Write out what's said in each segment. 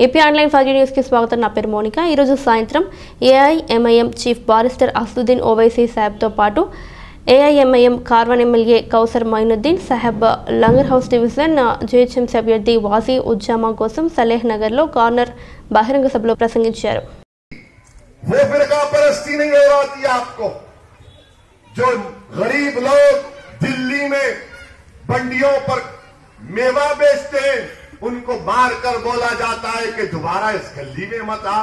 AP online Fauji news కి స్వాగతం. నా పేరు మోనికా. ఈ రోజు సాయంత్రం AIMIM chief barrister Asaduddin Owaisi sahab తో పాటు AIMIM Karwan MLA Kausar Moinuddin sahab Langar Houz division GHMC అభ్యర్థి వాసీ ఉజ్జామా కోసం సలేహ్ నగర్ లో కార్నర్ బహిరంగ సభలో ప్రసంగించారు. वो फिरका परस्ती नहीं हो रही आपको, जो गरीब लोग दिल्ली में मंडियों पर मेवा बेचते हैं उनको मारकर बोला जाता है कि दोबारा इस गली में मत आ।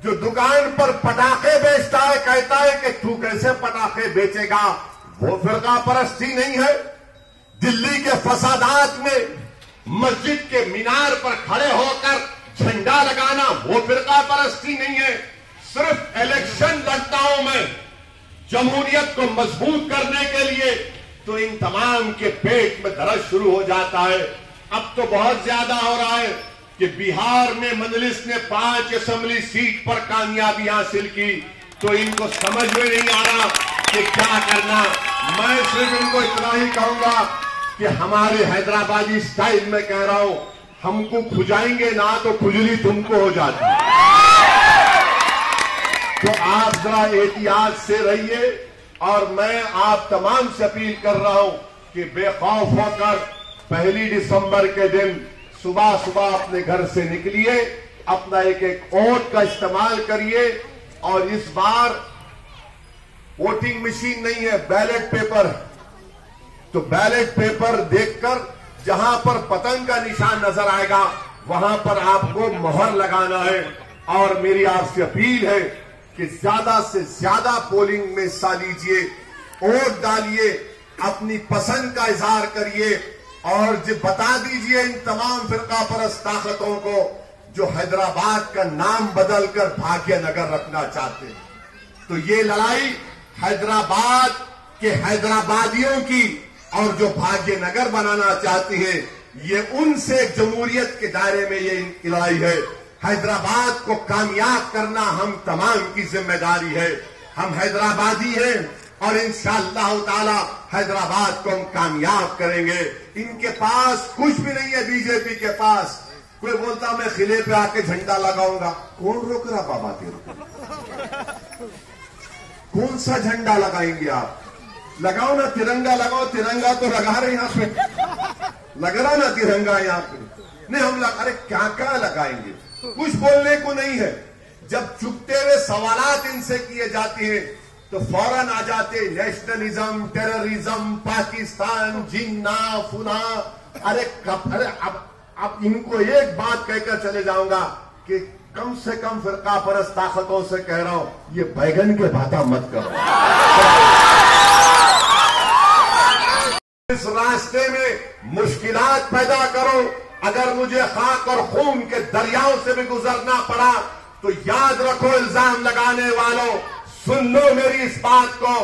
जो दुकान पर पटाखे बेचता है कहता है कि तू कैसे पटाखे बेचेगा, वो फिरका परस्ती नहीं है। दिल्ली के फसादात में मस्जिद के मीनार पर खड़े होकर झंडा लगाना वो फिरका परस्ती नहीं है। सिर्फ इलेक्शन लड़ता हूं मैं जमहूरियत को मजबूत करने के लिए, तो इन तमाम के पेट में दर्द शुरू हो जाता है। अब तो बहुत ज्यादा हो रहा है कि बिहार में मजलिस ने 5 असेंबली सीट पर कामयाबी हासिल की, तो इनको समझ में नहीं आ रहा कि क्या करना। मैं सिर्फ इनको इतना ही कहूंगा कि हमारे हैदराबादी स्टाइल में कह रहा हूं, हमको खुजाएंगे ना तो खुजली तुमको हो जाती है। तो आप जरा एहतियात से रहिए और मैं आप तमाम से अपील कर रहा हूं कि बेखौफ होकर 1 दिसंबर के दिन सुबह सुबह अपने घर से निकलिए, अपना एक एक वोट का इस्तेमाल करिए। और इस बार वोटिंग मशीन नहीं है, बैलेट पेपर है। तो बैलेट पेपर देखकर जहां पर पतंग का निशान नजर आएगा वहां पर आपको मोहर लगाना है। और मेरी आपसे अपील है कि ज्यादा से ज्यादा पोलिंग में हिस्सा लीजिए, वोट डालिए, अपनी पसंद का इजहार करिए और जो बता दीजिए इन तमाम फिरका परस्त ताकतों को जो हैदराबाद का नाम बदलकर भाग्यनगर रखना चाहते हैं। तो ये लड़ाई हैदराबाद के हैदराबादियों की और जो भाग्यनगर बनाना चाहती है, ये उनसे जमहूरियत के दायरे में ये लड़ाई है। हैदराबाद को कामयाब करना हम तमाम की जिम्मेदारी है। हम हैदराबादी हैं और इंशाअल्लाह ताला हैदराबाद को हम कामयाब करेंगे। इनके पास कुछ भी नहीं है, बीजेपी के पास। कोई बोलता मैं किले पे आके झंडा लगाऊंगा, कौन रोक रहा बाबा तेरे को? कौन सा झंडा लगाएंगे आप? लगाओ ना, तिरंगा लगाओ। तिरंगा तो लगा रहे यहां पे, लग रहा ना तिरंगा यहां पे। नहीं हम अरे क्या क्या लगाएंगे, कुछ बोलने को नहीं है। जब चुपते हुए सवालात इनसे किए जाते हैं तो फौरन आ जाते नेशनलिज्म, टेररिज्म, पाकिस्तान, जिन्ना फुना। अरे अब इनको एक बात कहकर चले जाऊंगा कि कम से कम फिरका परस्त ताकतों से कह रहा हूं, ये बैगन के भाता मत करो। इस रास्ते में मुश्किलात पैदा करो। अगर मुझे खाक और खून के दरियाओं से भी गुजरना पड़ा तो याद रखो इल्जाम लगाने वालों, सुन लो मेरी इस बात को,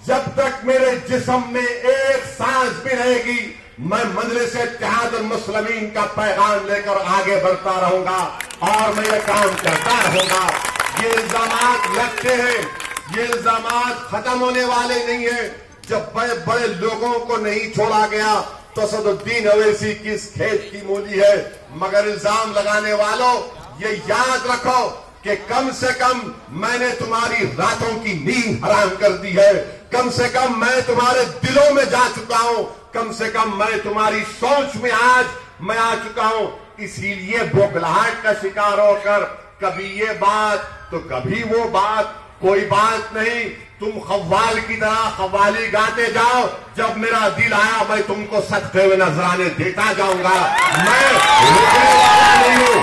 जब तक मेरे जिस्म में एक सांस भी रहेगी मैं मजलिस इत्तेहाद मुस्लिमीन का पैगाम लेकर आगे बढ़ता रहूंगा और मैं ये काम करता रहूंगा। ये इल्जामात लगते हैं, ये इल्जामात खत्म होने वाले नहीं है। जब बड़े बड़े लोगों को नहीं छोड़ा गया तो असदुद्दीन ओवैसी किस खेत की मूली है। मगर इल्जाम लगाने वालों ये याद रखो कि कम से कम मैंने तुम्हारी रातों की नींद हराम कर दी है, कम से कम मैं तुम्हारे दिलों में जा चुका हूं, कम से कम मैं तुम्हारी सोच में आज मैं आ चुका हूं। इसीलिए बोखलाहट का शिकार होकर कभी ये बात तो कभी वो बात, कोई बात नहीं। तुम खव्वाल की तरह खव्वाली गाते जाओ, जब मेरा दिल आया मैं तुमको सटके हुए नजराने देता जाऊंगा। मैं रुकने वाला नहीं हूं,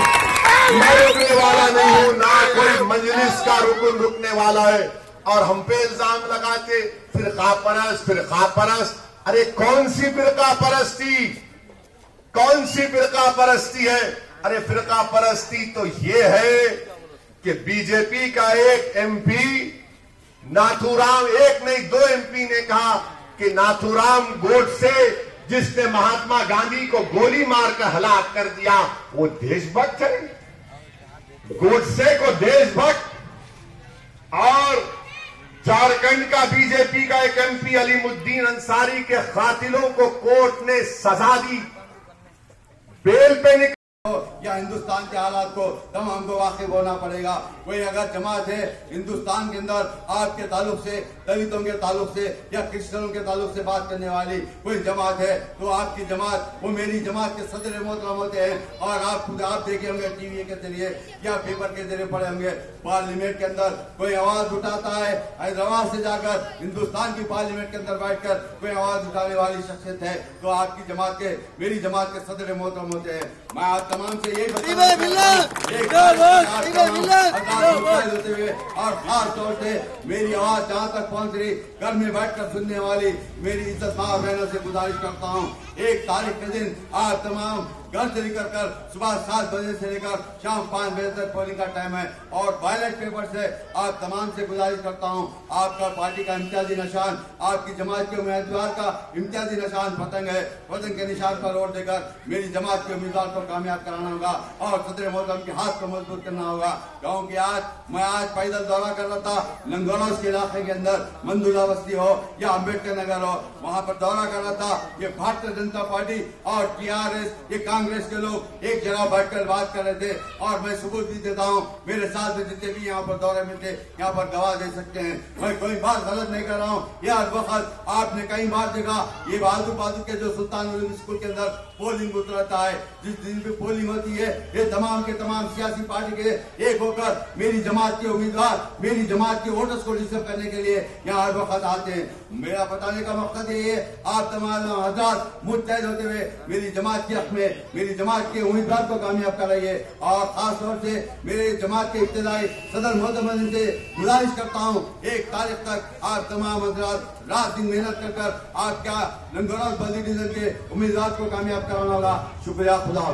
मैं रुकने वाला नहीं हूं, ना कोई मजलिस का रुकन रुकने वाला है। और हम पे इल्जाम लगाते फिरका परस्त, फिरका परस्त। अरे कौन सी फिरका परस्ती, कौन सी फिरका परस्ती है? अरे फिरका परस्ती तो ये है कि बीजेपी का एक एमपी नाथूराम, एक नहीं 2 एमपी ने कहा कि नाथूराम गोडसे जिसने महात्मा गांधी को गोली मारकर हलाक कर दिया वो देशभक्त है। गोडसे को देशभक्त। और झारखंड का बीजेपी का एक एमपी अलीमुद्दीन अंसारी के कातिलों को कोर्ट ने सजा दी, बेल पे निकल या हिंदुस्तान के हालात को तमाम को वाकिफ होना पड़ेगा। कोई अगर जमात है हिंदुस्तान के अंदर आपके ताल्लुक से, दलितों के ताल्लुक से या क्रिश्चियनों के ताल्लुक से बात करने वाली कोई जमात है तो आपकी जमात वो मेरी जमात के सदर मोहतरम होते हैं। और आप खुद आप देखे होंगे टीवी के जरिए या पेपर के जरिए पढ़े होंगे, पार्लियामेंट के अंदर कोई आवाज उठाता है, हैदराबाद से जाकर हिंदुस्तान की पार्लियामेंट के अंदर बैठकर कोई आवाज उठाने वाली शख्सियत है तो आपकी जमात के, मेरी जमात के सदर मोहतरम होते हैं। मैं आप तमाम से यही होते हुए और खास तौर से मेरी आवाज जहाँ तक पहुँच रही घर में बैठकर सुनने वाली मेरी इज्जत माँ बहनों से गुजारिश करता हूँ, 1 तारीख के दिन आप तमाम घर से निकल कर सुबह 7 बजे से लेकर शाम 5 बजे तक पोलिंग का टाइम है। और बैलेट पेपर से आप तमाम से गुजारिश करता हूं, आपका पार्टी का इम्तियाजी निशान, आपकी जमात के उम्मीदवार का इम्तियाजी निशान पतंग है। पतंग के निशान पर वोट देकर मेरी जमात के उम्मीदवार को कामयाब कराना होगा और सदर मोहतरम के हाथ को मजबूत करना होगा। क्योंकि मैं आज पैदल दौरा कर रहा था लंगोलौस के इलाके के अंदर, मंदुला बस्ती हो या अम्बेडकर नगर हो, वहां पर दौरा कर रहा था। ये भारतीय जनता पार्टी और TRS, ये कांग्रेस के लोग एक जगह बैठकर बात कर रहे थे और मैं सबूत भी देता हूँ, मेरे साथ में जितने भी यहाँ पर दौरे में थे यहाँ पर गवाह दे सकते हैं। मैं कोई बात गलत नहीं कर रहा हूँ। यह हर वक्त आपने कई बार देखा ये बहादुर के जो सुल्तान स्कूल के अंदर पोलिंग बूथ रहता है, जिस दिन भी पोलिंग होती है ये तमाम के तमाम सियासी पार्टी के एक होकर मेरी जमात के उम्मीदवार, मेरी जमात के वोटर्स को रिसीव करने के लिए यहाँ हर वक्त आते हैं। मेरा बताने का मकसद ये है, आप तमाम हजरात मुत्तहिद होते हुए मेरी जमात के हक में मेरी जमात के उम्मीदवार को कामयाब कराइए। और खास तौर से मेरे जमात के इब्तिदाई सदर मोहतरम से गुजारिश करता हूँ, 1 तारीख तक आप तमाम हजरात रात दिन मेहनत कर कर आप क्या लंगोलौस बल्दी डिवीजन के उम्मीदवार को कामयाब कराना होगा। शुक्रिया। खुदा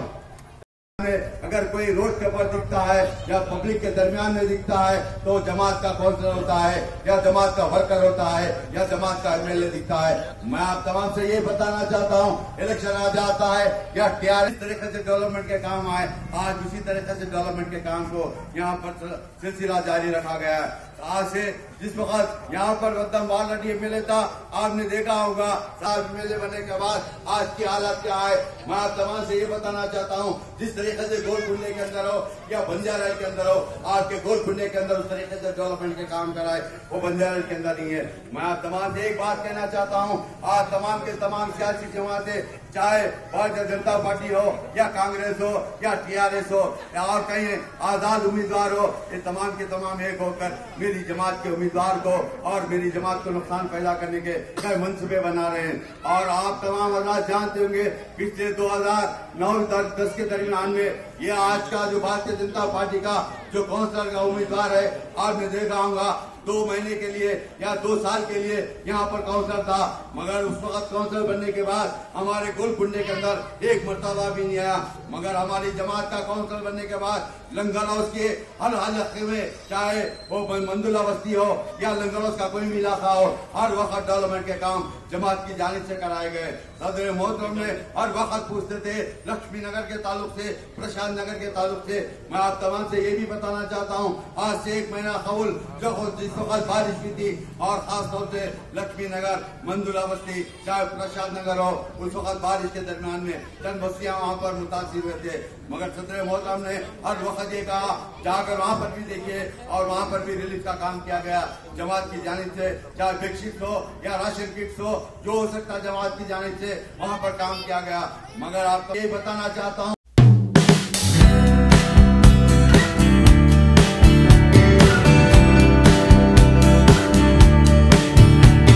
अगर कोई रोड के ऊपर दिखता है या पब्लिक के दरमियान में दिखता है तो जमात का काउंसलर होता है या जमात का वर्कर होता है या जमात का MLA दिखता है। मैं आप तमाम से ये बताना चाहता हूँ, इलेक्शन आ जाता है या TRS तरीके से डेवलपमेंट के काम आए, आज उसी तरीके से डेवलपमेंट के काम को यहाँ पर सिलसिला जारी रखा गया है। आज से जिस वक्त यहाँ पर बदम ऑलरेडी MLA था, आपने देखा होगा साहब MLA बनने के बाद आज की हालत क्या है। मैं आप तमाम से ये बताना चाहता हूँ, जिस तरीके से गोलकुंडे के अंदर हो या बंजारा के अंदर हो, आपके गोलकुंडे के अंदर उस तरीके से डेवलपमेंट के काम कराए वो बंजारा के अंदर नहीं है। मैं आप तमाम से एक बात कहना चाहता हूँ, आज तमाम के तमाम सियासी जमातें, चाहे भारतीय जनता पार्टी हो या कांग्रेस हो या TRS हो या और कहीं आजाद उम्मीदवार हो, ये तमाम के तमाम एक होकर मेरी जमात के उम्मीदवार को और मेरी जमात को नुकसान पैदा करने के कई मंसूबे बना रहे हैं। और आप तमाम आजाद जानते होंगे पिछले 2009-10 के दरमियान में ये आज का जो भारतीय जनता पार्टी का जो काउंसलर का उम्मीदवार है, आपने देखा होगा 2 महीने के लिए या 2 साल के लिए यहाँ पर काउंसलर था, मगर उस वक्त काउंसलर बनने के बाद हमारे गोलकुंडे के अंदर एक मर्तबा भी नहीं आया। मगर हमारी जमात का काउंसलर बनने के बाद लंगोलौस के हर इलाके में, चाहे वो मंदुला बस्ती हो या लंगोलौस का कोई भी इलाका हो, हर वक्त डेवलपमेंट के काम जमात की जानिब से कराए गए। सदर मोहतरम ने हर वक्त पूछते थे लक्ष्मी नगर के ताल्लुक से, प्रशांत नगर के ताल्लुक से। मैं आप तमाम से ये भी बताना चाहता हूँ, आज से 1 महीना कबल जो जिस वक्त बारिश भी थी और खास तौर से लक्ष्मी नगर, मंदुला बस्ती, चाहे प्रशांत नगर हो, उस वक्त बारिश के दरमियान में चंद बस्तियां वहाँ पर मुतासिर हुए थे। मगर सदर मोहतरम ने हर वक्त ये कहा जाकर वहाँ पर भी देखिए और वहाँ पर भी रिलीफ का काम किया गया जमात की जानिब से, चाहे बेडशीट हो या राशन किट्स हो, जो हो सकता जमात की जानिब से वहाँ पर काम किया गया। मगर आपको ये बताना चाहता हूँ